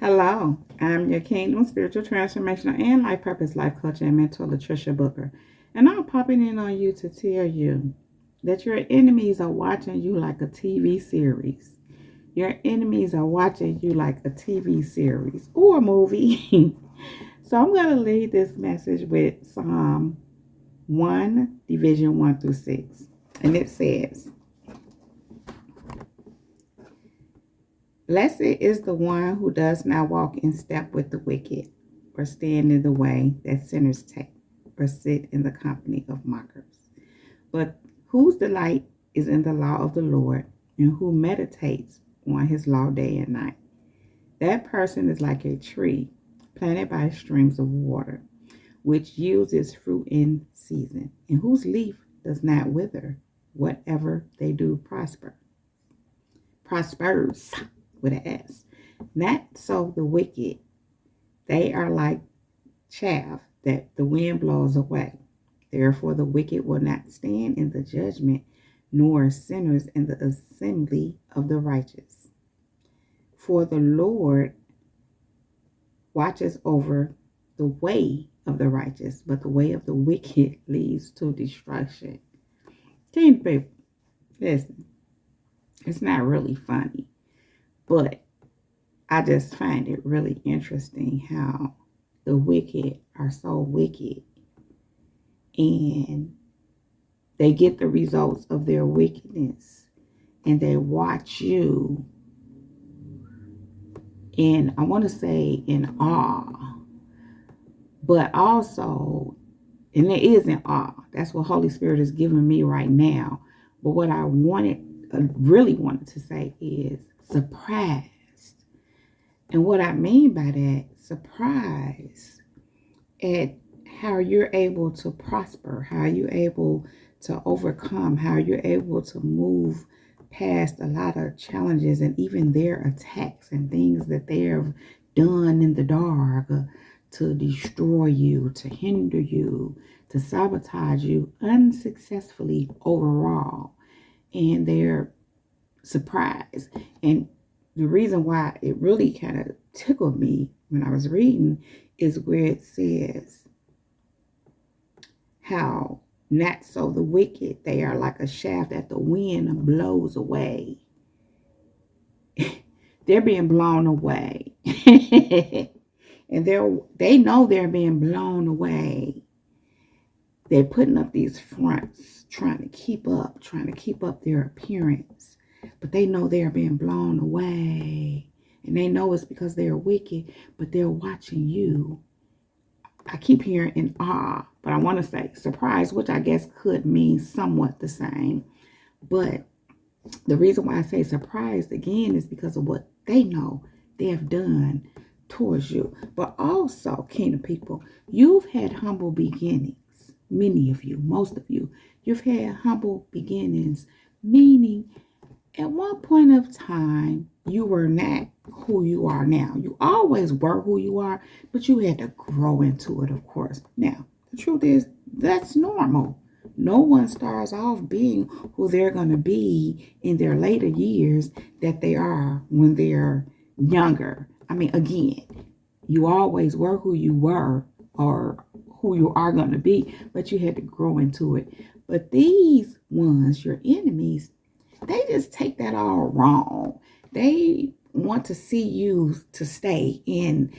Hello, I'm your Kingdom Spiritual Transformational and Life Purpose Life Coach and Mentor, Latricia Booker. And I'm popping in on you to tell you that your enemies are watching you like a TV series. Your enemies are watching you like a TV series or a movie. So I'm going to lead this message with Psalm 1, Division 1 through 6. And it says, "Blessed is the one who does not walk in step with the wicked, or stand in the way that sinners take, or sit in the company of mockers, but whose delight is in the law of the Lord, and who meditates on his law day and night. That person is like a tree planted by streams of water, which yields its fruit in season, and whose leaf does not wither. Whatever they do prospers with an S. Not so the wicked. They are like chaff that the wind blows away. Therefore the wicked will not stand in the judgment, nor sinners in the assembly of the righteous. For the Lord watches over the way of the righteous, but the way of the wicked leads to destruction." King people, listen, it's not really funny, but I just find it really interesting how the wicked are so wicked and they get the results of their wickedness and they watch you in, I want to say, in awe, but also, and it is in awe. That's what Holy Spirit is giving me right now. But what I really wanted to say is surprised. And what I mean by that, surprise at how you're able to prosper, how you're able to overcome, how you're able to move past a lot of challenges and even their attacks and things that they have done in the dark to destroy you, to hinder you, to sabotage you unsuccessfully overall. And they're surprised. And the reason why it really kind of tickled me when I was reading is where it says how not so the wicked, they are like a shaft that the wind blows away. They're being blown away. And they know they're being blown away. They're putting up these fronts, trying to keep up their appearance. But they know they're being blown away. And they know it's because they're wicked, but they're watching you. I keep hearing in awe, but I want to say surprise, which I guess could mean somewhat the same. But the reason why I say surprised again is because of what they know they have done towards you. But also, kingdom people, you've had humble beginnings. Many of you, most of you, you've had humble beginnings, meaning at one point of time, you were not who you are now. You always were who you are, but you had to grow into it, of course. Now, the truth is, that's normal. No one starts off being who they're going to be in their later years that they are when they're younger. I mean, again, you always were who you were or who you are going to be, but you had to grow into it. But these ones, your enemies, they just take that all wrong. They want to see you to stay in,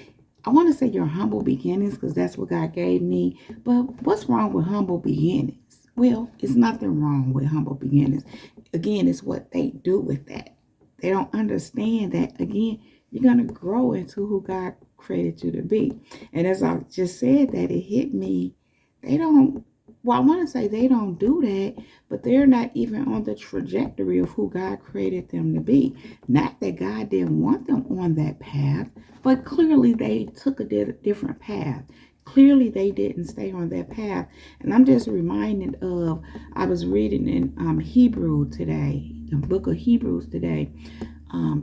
I want to say, your humble beginnings, because that's what God gave me. But what's wrong with humble beginnings? Well, it's nothing wrong with humble beginnings. Again, it's what they do with that. They don't understand that, again, you're going to grow into who God created you to be. And as I just said that, it hit me. They don't, well, I want to say they don't do that, but they're not even on the trajectory of who God created them to be. Not that God didn't want them on that path, but clearly they took a different path. Clearly they didn't stay on that path. And I'm just reminded of, I was reading in Hebrew today, the book of Hebrews today,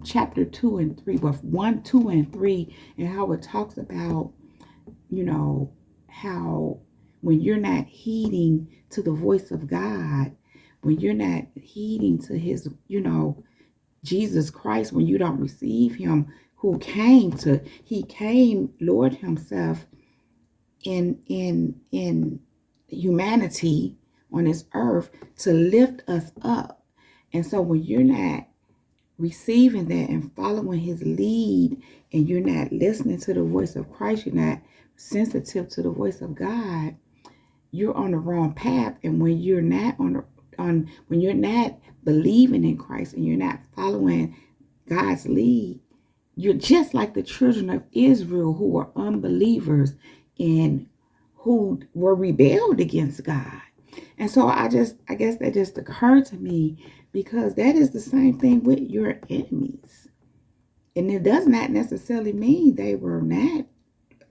chapter 2 and 3, but 1, 2, and 3, and how it talks about, how when you're not heeding to the voice of God, when you're not heeding to his, Jesus Christ, when you don't receive him, he came, Lord himself, in humanity on this earth to lift us up. And so when you're not receiving that and following his lead, and you're not listening to the voice of Christ, you're not sensitive to the voice of God, you're on the wrong path. And when you're not when you're not believing in Christ and you're not following God's lead, you're just like the children of Israel who were unbelievers and who were rebelled against God. And so I guess that just occurred to me, because that is the same thing with your enemies. And it does not necessarily mean they were not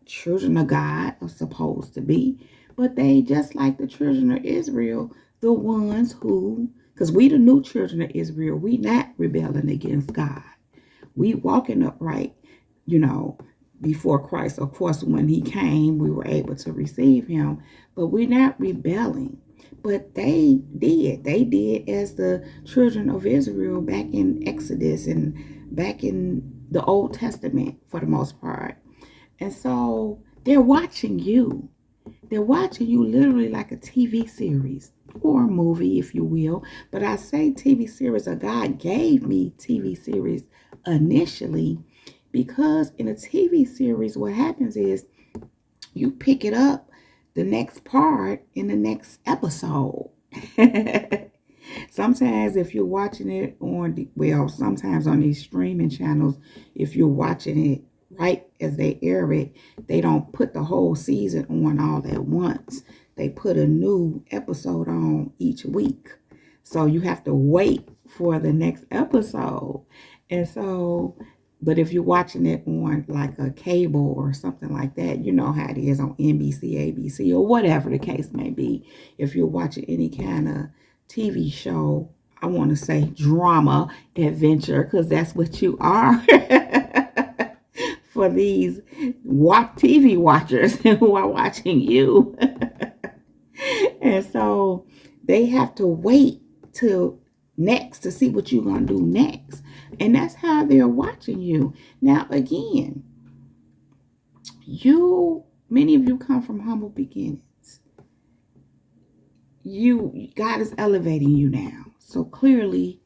children of God or supposed to be, but they, just like the children of Israel, the ones who, because we the new children of Israel, we not rebelling against God. We walking upright, before Christ. Of course, when he came, we were able to receive him, but we're not rebelling. But they did as the children of Israel back in Exodus and back in the Old Testament for the most part. And so they're watching you. They're watching you literally like a TV series or a movie, if you will. But I say TV series, or God gave me TV series initially, because in a TV series, what happens is you pick it up the next part in the next episode. Sometimes if you're watching it sometimes on these streaming channels, if you're watching it right as they air it, they don't put the whole season on all at once. They put a new episode on each week. So you have to wait for the next episode. And so, but if you're watching it on like a cable or something like that, you know how it is on NBC, ABC, or whatever the case may be. If you're watching any kind of TV show, I want to say drama, adventure, because that's what you are for these TV watchers who are watching you. And so they have to wait till next to see what you're going to do next. And that's how they're watching you. Now, again, many of you come from humble beginnings. God is elevating you now. So clearly,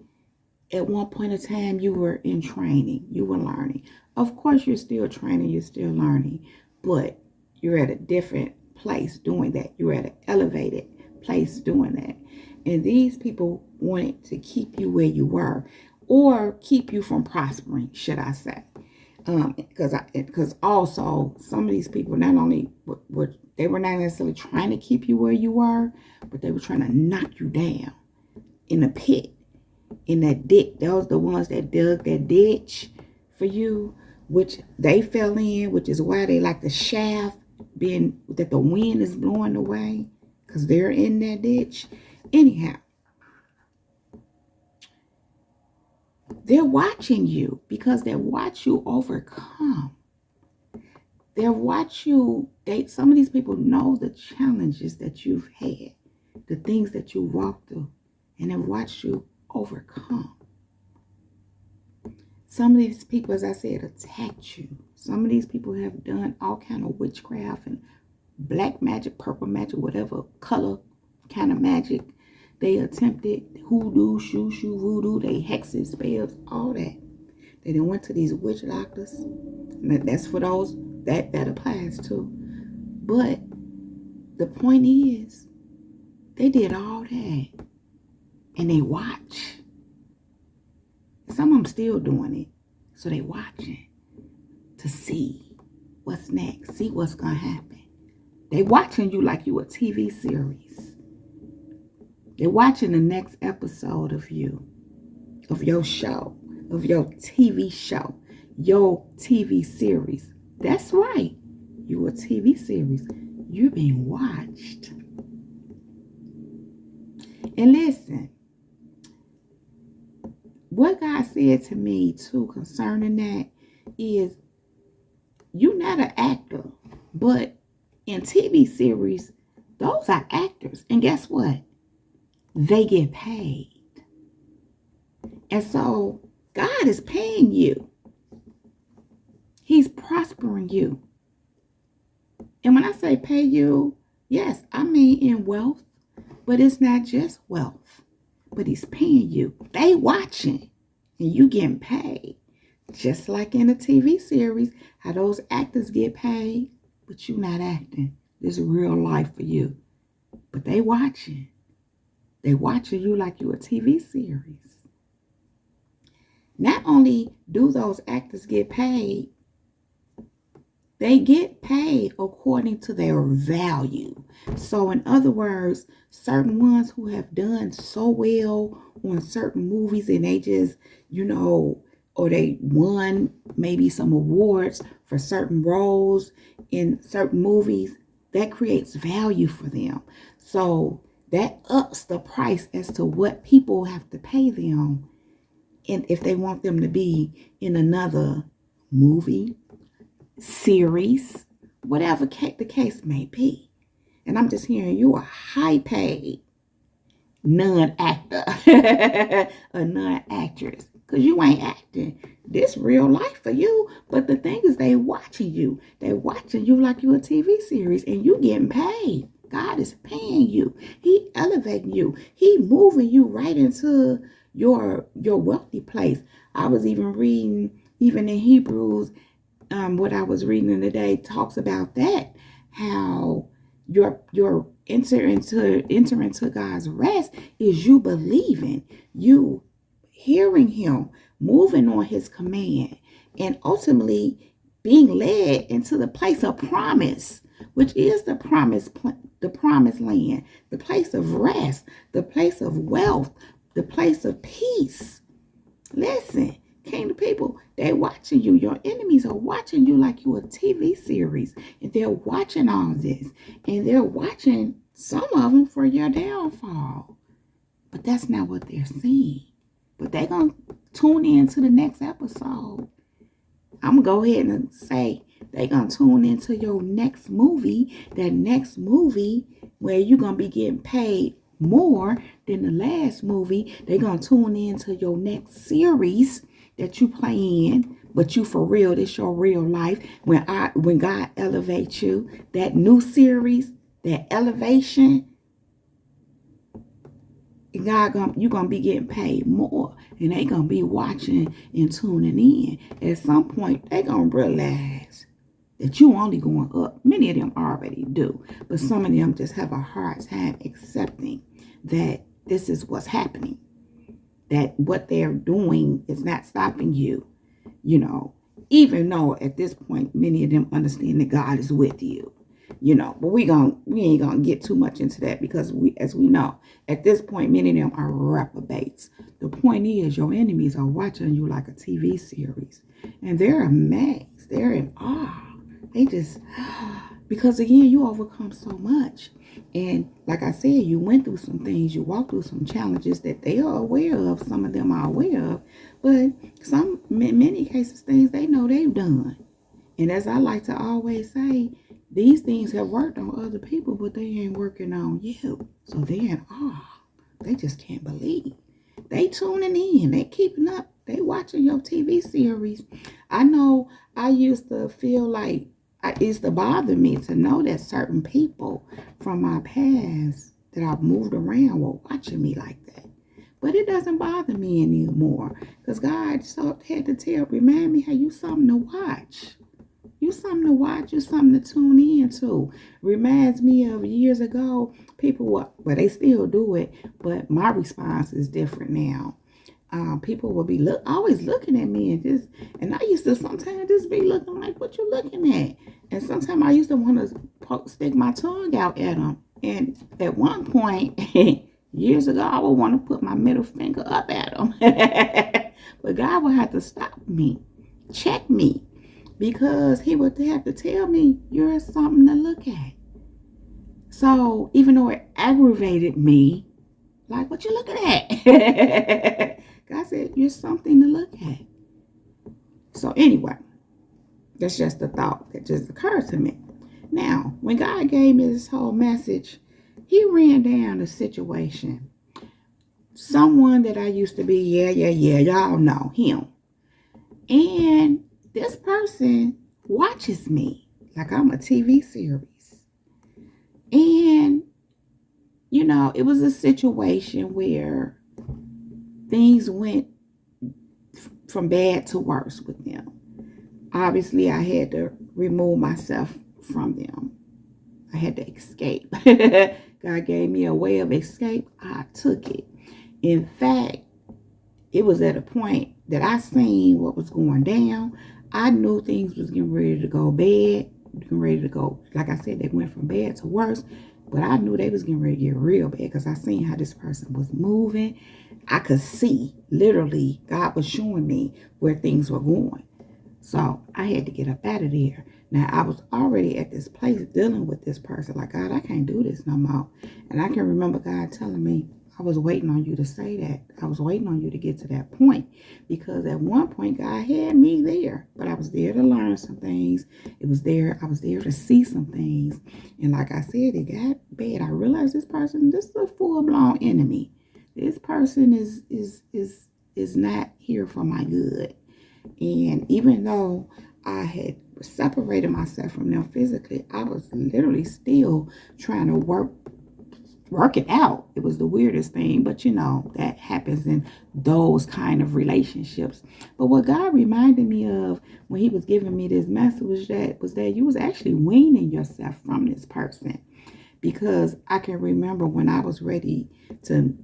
at one point in time, you were in training. You were learning. Of course, you're still training. You're still learning. But you're at a different place doing that. You're at an elevated place doing that. And these people wanted to keep you where you were, or keep you from prospering, should I say. Because also some of these people, not only they were not necessarily trying to keep you where you were, but they were trying to knock you down in a pit, in that ditch. Those the ones that dug that ditch for you, which they fell in, which is why they like the shaft being that the wind is blowing away, because they're in that ditch. Anyhow, they're watching you because they watch you overcome. They watch you. Some of these people know the challenges that you've had, the things that you walked through, and they watch you overcome. Some of these people, as I said, attacked you. Some of these people have done all kind of witchcraft and black magic, purple magic, whatever color kind of magic. They attempted hoodoo, shoo, voodoo, they hexes, spells, all that. They then went to these witch doctors. And that's for those that applies to. But the point is, they did all that. And they watch. Some of them still doing it. So they watching to see what's next. See what's going to happen. They watching you like you a TV series. They're watching the next episode of you, of your show, of your TV show, your TV series. That's right. You a TV series. You're being watched. And listen, what God said to me too concerning that is, you're not an actor, but in TV series, those are actors. And guess what? They get paid. And so God is paying you. prospering you. And when I say pay you, yes, I mean in wealth, but it's not just wealth, but he's paying you. They watching and you getting paid. Just like in a TV series, how those actors get paid, but you not acting. This is real life for you. But they watching. They watching you like you a TV series. Not only do those actors get paid, they get paid according to their value. So in other words, certain ones who have done so well on certain movies and they just, or they won maybe some awards for certain roles in certain movies, that creates value for them. So that ups the price as to what people have to pay them, and if they want them to be in another movie, series, whatever the case may be. And I'm just hearing you a high paid non-actor, a non-actress, because you ain't acting. This real life for you. But the thing is, they watching you. They watching you like you a TV series, and you getting paid. God is paying you. He elevating you. He moving you right into your wealthy place. I was even reading, even in Hebrews, what I was reading today talks about that, how your enter into God's rest is you believing, you hearing him, moving on his command, and ultimately being led into the place of promise, which is the promised land, the place of rest, the place of wealth, the place of peace. Listen, kingdom people, they watching you. Your enemies are watching you like you a TV series. And they're watching all this. And they're watching some of them for your downfall. But that's not what they're seeing. But they're going to tune in to the next episode. I'm going to go ahead and say they're going to tune into your next movie. That next movie where you're going to be getting paid more than the last movie. They're going to tune into your next series that you play in, but you for real, this your real life. When God elevates you, that new series, that elevation, you're gonna be getting paid more, and they gonna be watching and tuning in. At some point, they gonna realize that you only going up. Many of them already do, but some of them just have a hard time accepting that this is what's happening. That what they're doing is not stopping you, even though at this point, many of them understand that God is with you, but we ain't gonna get too much into that, because as we know, at this point, many of them are reprobates. The point is, your enemies are watching you like a TV series, and they're amazed. They're in awe. They just, because again, you overcome so much. And like I said, you went through some things, you walked through some challenges that they are aware of. Some of them are aware of, but in many cases, things they know they've done. And as I like to always say, these things have worked on other people, but they ain't working on you. So they're in awe. They just can't believe. They tuning in. They keeping up. They watching your TV series. I know I used to feel like it used to bother me to know that certain people from my past that I've moved around were watching me like that. But it doesn't bother me anymore, because God had to remind me, hey, you something to watch. You something to watch. You something to tune in to. Reminds me of years ago, people were, well, they still do it, but my response is different now. People will be always looking at me and I used to sometimes just be looking like, what you looking at? And sometimes I used to want to stick my tongue out at them. And at one point, years ago, I would want to put my middle finger up at them. But God would have to stop me, check me, because he would have to tell me, you're something to look at. So even though it aggravated me, like, what you looking at? God said, you're something to look at. So anyway, that's just a thought that just occurred to me. Now, when God gave me this whole message, he ran down a situation. Someone that I used to be, y'all know him. And this person watches me like I'm a TV series. And, it was a situation where things went from bad to worse with them. Obviously, I had to remove myself from them. I had to escape. God gave me a way of escape. I took it. In fact, it was at a point that I seen what was going down. I knew things was getting ready to go bad, getting ready to go. Like I said, they went from bad to worse. But I knew they was getting ready to get real bad because I seen how this person was moving. I could see, literally, God was showing me where things were going. So I had to get up out of there. Now, I was already at this place dealing with this person. Like, God, I can't do this no more. And I can remember God telling me, I was waiting on you to say that. I was waiting on you to get to that point. Because at one point, God had me there. But I was there to learn some things. I was there to see some things. And like I said, it got bad. I realized this is a full-blown enemy. This person is not here for my good. And even though I had separated myself from them physically, I was literally still trying to work it out. It was the weirdest thing, but that happens in those kind of relationships. But what God reminded me of when he was giving me this message was that you was actually weaning yourself from this person. Because I can remember when I was ready to,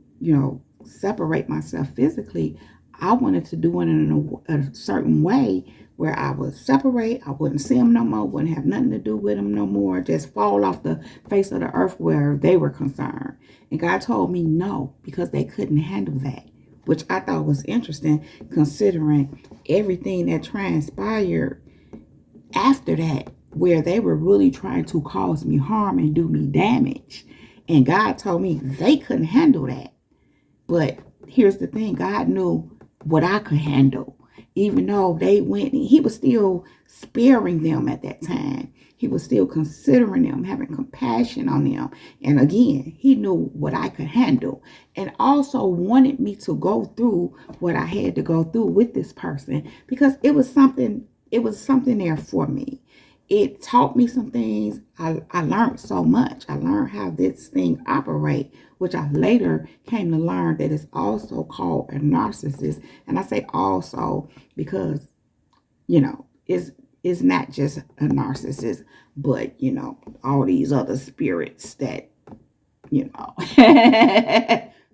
separate myself physically, I wanted to do it in a certain way where I would separate. I wouldn't see them no more, wouldn't have nothing to do with them no more, just fall off the face of the earth where they were concerned. And God told me no, because they couldn't handle that, which I thought was interesting considering everything that transpired after that, where they were really trying to cause me harm and do me damage. And God told me they couldn't handle that. But here's the thing, God knew what I could handle. Even though they went, he was still sparing them at that time. He was still considering them, having compassion on them. And again, he knew what I could handle. And also wanted me to go through what I had to go through with this person. Because it was something there for me. It taught me some things. I learned so much. I learned how this thing operates, which I later came to learn that it's also called a narcissist. And I say also because, it's not just a narcissist, but, all these other spirits that,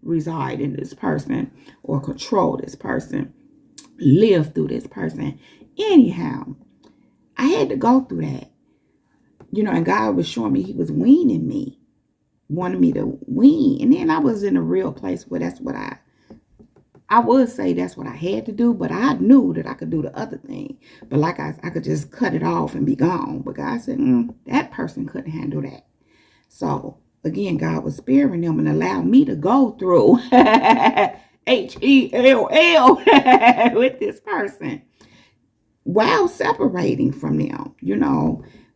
reside in this person or control this person, live through this person. Anyhow, I had to go through that, and God was showing me he was weaning me, wanted me to wean. And then I was in a real place where that's what I would say that's what I had to do, but I knew that I could do the other thing. But like I could just cut it off and be gone. But God said, that person couldn't handle that. So again, God was sparing them and allowed me to go through HELL with this person, while separating from them,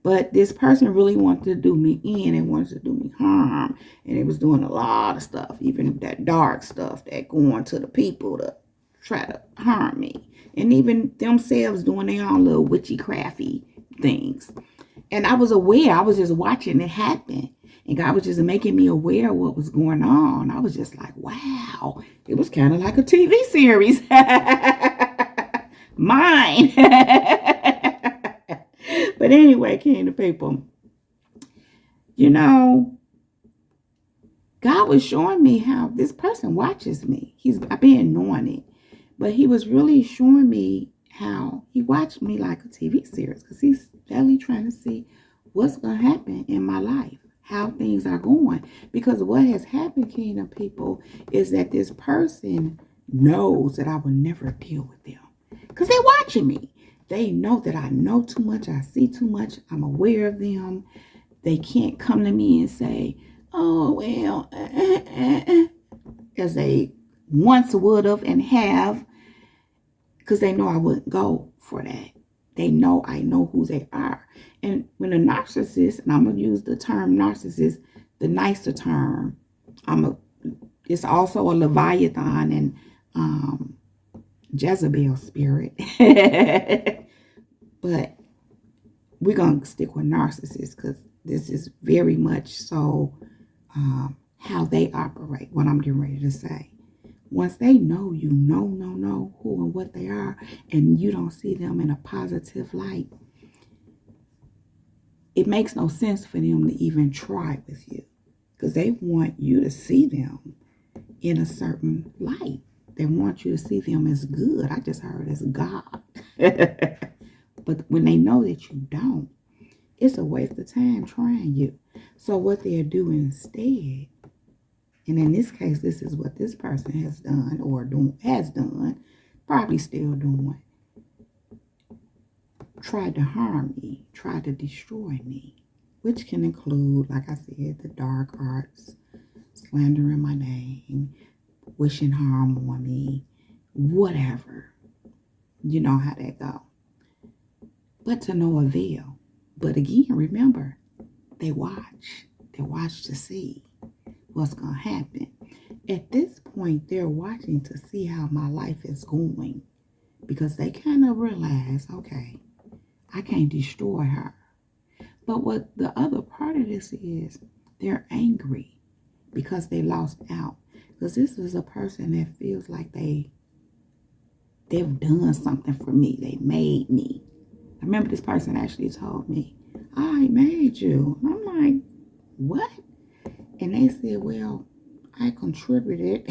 But this person really wanted to do me in and wanted to do me harm. And it was doing a lot of stuff, even that dark stuff that going to the people to try to harm me. And even themselves doing their own little witchy crafty things. And I was aware. I was just watching it happen. And God was just making me aware of what was going on. I was just like, wow. It was kind of like a TV series. Mine. But anyway, Kingdom people, God was showing me how this person watches me. I've been knowing it, but he was really showing me how he watched me like a TV series, because he's steadily trying to see what's going to happen in my life, how things are going. Because what has happened, Kingdom people, is that this person knows that I will never deal with them. Because they're watching me. They know that I know too much. I see too much. I'm aware of them. They can't come to me and say, oh, well, as they once would have and have. Because they know I wouldn't go for that. They know I know who they are. And when a narcissist, and I'm going to use the term narcissist, the nicer term, it's also a Leviathan and Jezebel spirit. But we're going to stick with narcissists because this is very much so how they operate, what I'm getting ready to say. Once they know you know who and what they are, and you don't see them in a positive light, it makes no sense for them to even try with you because they want you to see them in a certain light. They want you to see them as good. I just heard as God. But when they know that you don't, it's a waste of time trying you. So what they'll do instead, and in this case, this is what this person has done or has done, probably still doing, tried to harm me, tried to destroy me, which can include, like I said, the dark arts, slandering my name, wishing harm on me, whatever. You know how that go. But to no avail. But again, remember, they watch. They watch to see what's going to happen. At this point, they're watching to see how my life is going because they kind of realize, okay, I can't destroy her. But what the other part of this is, they're angry because they lost out. Because this is a person that feels like they've done something for me. They made me. I remember this person actually told me, I made you. And I'm like, what? And they said, well, I contributed.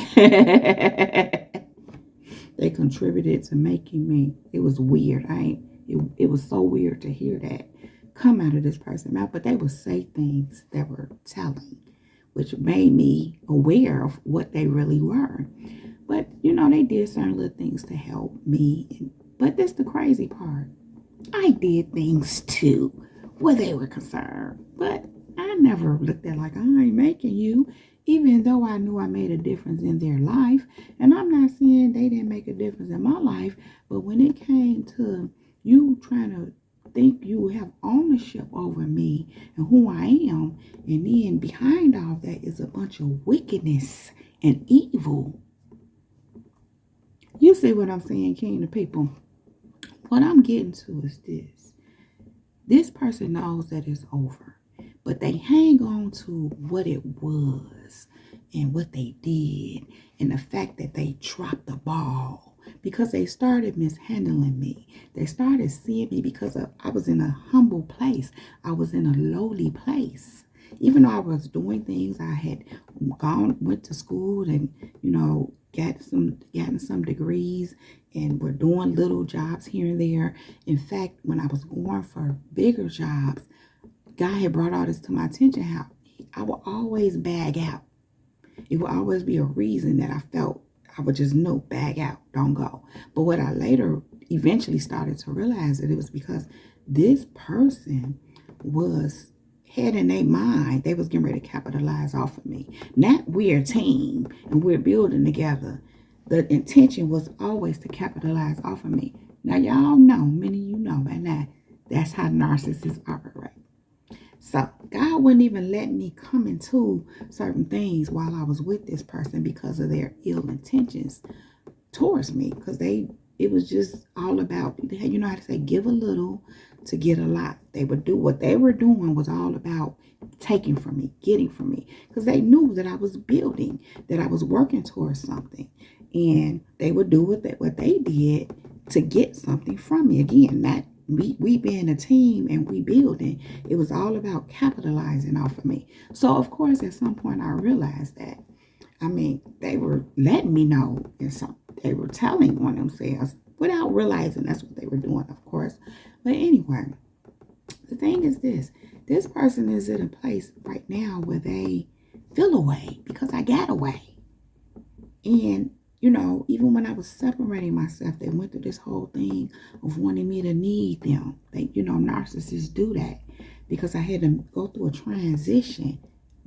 They contributed to making me. It was weird. It was so weird to hear that come out of this person's mouth. But they would say things that were telling, which made me aware of what they really were. But, they did certain little things to help me. But this the crazy part. I did things too where they were concerned. But I never looked at like, I ain't making you, even though I knew I made a difference in their life. And I'm not saying they didn't make a difference in my life. But when it came to you trying to think you have ownership over me and who I am, and then behind all that is a bunch of wickedness and evil. You see what I'm saying, kingdom people? What I'm getting to is this. This person knows that it's over, but they hang on to what it was and what they did and the fact that they dropped the ball because they started mishandling me. They started seeing me because I was in a humble place. I was in a lowly place. Even though I was doing things, I had went to school and, gotten some degrees and were doing little jobs here and there. In fact, when I was going for bigger jobs, God had brought all this to my attention how I would always bag out. It would always be a reason that I felt I would just know, bag out, don't go. But what I later eventually started to realize that it was because this person had in their mind, they was getting ready to capitalize off of me. Not we're a team and we're building together. The intention was always to capitalize off of me. Now, y'all know, many of you know, and that's how narcissists operate. So God wouldn't even let me come into certain things while I was with this person because of their ill intentions towards me. Because it was just all about, you know how to say, give a little to get a lot. They would do what they were doing was all about taking from me, getting from me. Because they knew that I was building, that I was working towards something. And they would do what they did to get something from me. Again, not we being a team and we building, it was all about capitalizing off of me. So, of course, at some point I realized that, they were letting me know, and so they were telling on themselves without realizing that's what they were doing, of course. But anyway, the thing is this person is in a place right now where they feel away because I got away. And even when I was separating myself, they went through this whole thing of wanting me to need them. Narcissists do that because I had to go through a transition.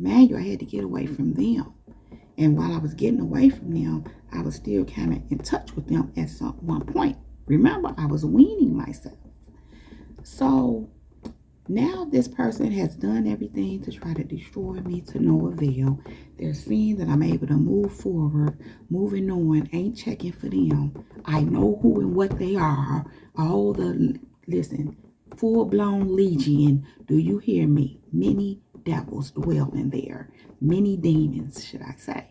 I had to get away from them. And while I was getting away from them, I was still kind of in touch with them at one point. Remember, I was weaning myself. So now this person has done everything to try to destroy me to no avail. They're seeing that I'm able to move forward, moving on, ain't checking for them. I know who and what they are. Listen, full-blown legion. Do you hear me? Many devils dwell in there. Many demons, should I say.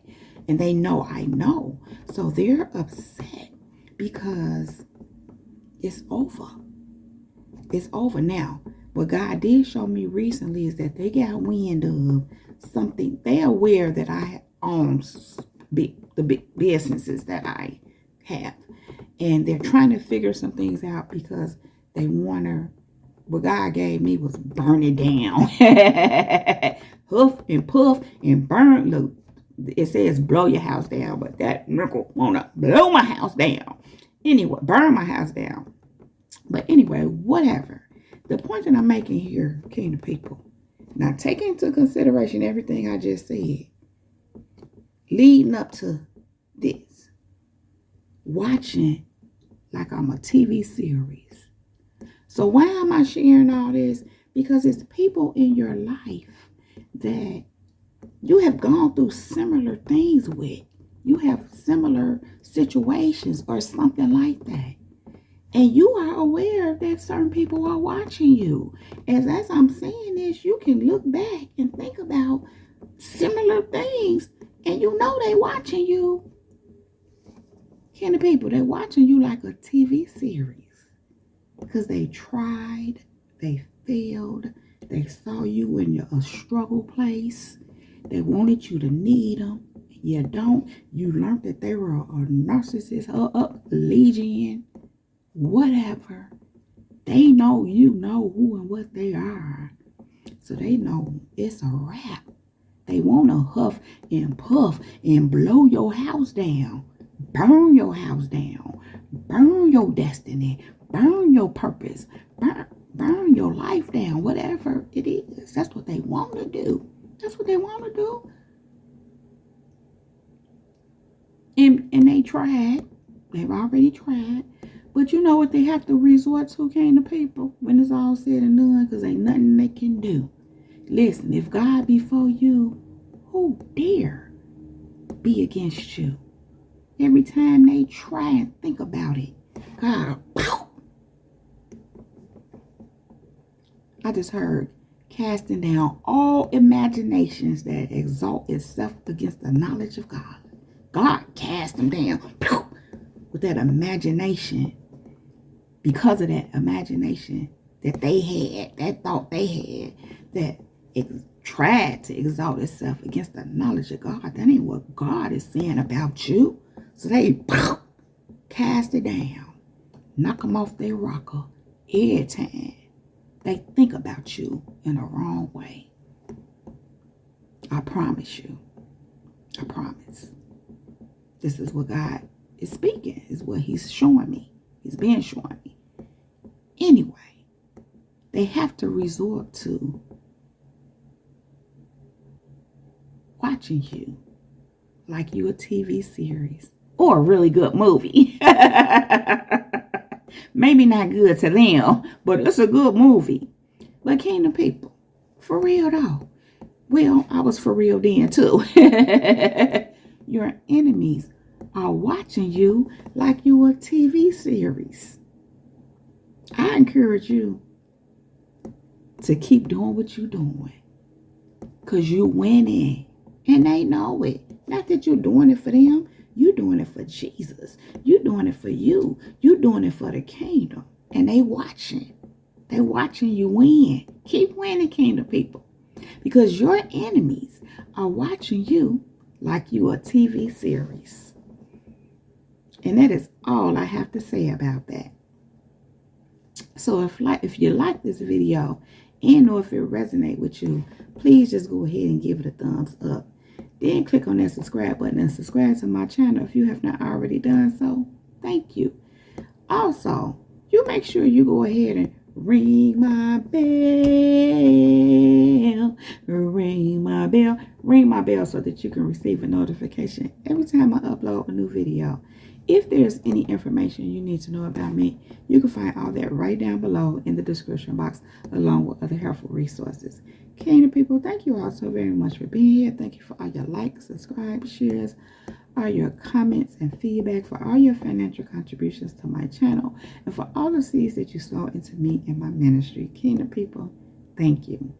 And they know I know. So they're upset because it's over. It's over now. What God did show me recently is that they got wind of something. They're aware that I own the big businesses that I have. And they're trying to figure some things out because they want to, what God gave me was burn it down. Huff and puff and burn. Look, it says blow your house down, but that nickel wanna blow my house down. Anyway, burn my house down. But anyway, whatever. The point that I'm making here, kingdom people, now take into consideration everything I just said, leading up to this, watching like I'm a TV series. So why am I sharing all this? Because it's people in your life that you have gone through similar things with. You have similar situations or something like that. And you are aware that certain people are watching you. As I'm saying this, you can look back and think about similar things. And you know they watching you. Can the people, they watching you like a TV series. Because they tried, they failed, they saw you in a struggle place. They wanted you to need them. You don't. You learned that they were a narcissist, legion, whatever. They know you know who and what they are. So they know it's a wrap. They want to huff and puff and blow your house down. Burn your house down. Burn your destiny. Burn your purpose. Burn your life down. Whatever it is. That's what they want to do. That's what they want to do. And they tried. They've already tried. But you know what they have to resort to, kingdom people, when it's all said and done, because ain't nothing they can do. Listen, if God be for you, who dare be against you? Every time they try and think about it, God, pow! I just heard, casting down all imaginations that exalt itself against the knowledge of God. God cast them down, pow! With that imagination. Because of that imagination that they had, that thought they had, that it tried to exalt itself against the knowledge of God. That ain't what God is saying about you. So they cast it down, knock them off their rocker every time they think about you in a wrong way. I promise you. I promise. This is what God is speaking. Is what he's showing me. He's been showing me. Anyway, they have to resort to watching you like you a TV series or a really good movie. Maybe not good to them, but it's a good movie. But kingdom people, for real though. Well, I was for real then too. Your enemies are watching you like you a TV series. I encourage you to keep doing what you're doing. Because you're winning. And they know it. Not that you're doing it for them. You're doing it for Jesus. You're doing it for you. You're doing it for the kingdom. And they watching. They watching you win. Keep winning, kingdom people. Because your enemies are watching you like you a TV series. And that is all I have to say about that. So if you like this video and or if it resonates with you, please just go ahead and give it a thumbs up. Then click on that subscribe button and subscribe to my channel if you have not already done so. Thank you. Also, you make sure you go ahead and ring my bell. Ring my bell so that you can receive a notification every time I upload a new video. If there's any information you need to know about me, you can find all that right down below in the description box, along with other helpful resources. Kingdom people, thank you all so very much for being here. Thank you for all your likes, subscribes, shares, all your comments and feedback, for all your financial contributions to my channel, and for all the seeds that you sow into me and my ministry. Kingdom people, thank you.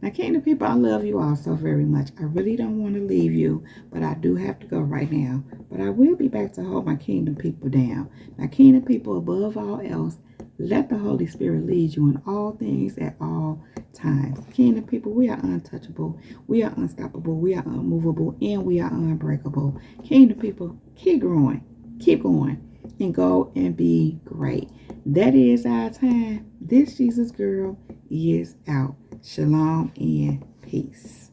Now, Kingdom people, I love you all so very much. I really don't want to leave you, but I do have to go right now. But I will be back to hold my Kingdom people down. Now, Kingdom people, above all else, let the Holy Spirit lead you in all things at all times. Kingdom people, we are untouchable, we are unstoppable, we are unmovable, and we are unbreakable. Kingdom people, keep growing, keep going, and go and be great. That is our time. This Jesus girl is out. Shalom and peace.